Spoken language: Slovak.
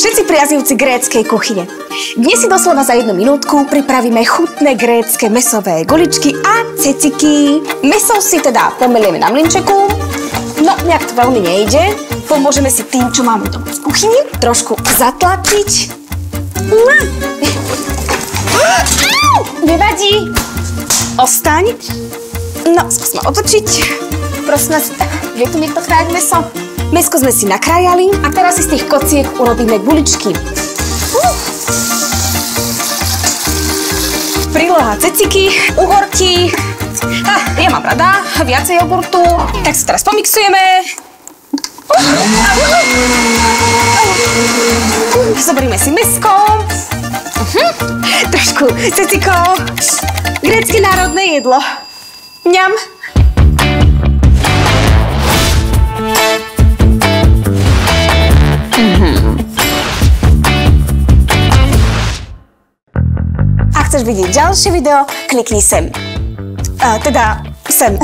Všetci priaznivci gréckej kuchyne. Dnes si doslova za 1 minútku pripravíme chutné grécke mäsové guličky a ceciky. Mäso si teda pomelieme na mlynčeku. No, nejak to veľmi nejde. Pomôžeme si tým, čo máme doma v kuchyni. Trošku zatlačiť. Nevadí. Ostaň. No, skúsme otočiť. Prosím vás, vie tu niekto krájať mäso? Mäsko sme si nakrájali a teraz si z tých kociek urobíme guličky. Príloha ceciky, uhorky. Ja mám rada viacej jogurtu, tak si teraz pomixujeme. Zoberieme si mäsko. Trošku ceciko. Grécke národné jedlo. Mňam. Ak chceš vidieť ďalšie video, klikni sem. Teda sem.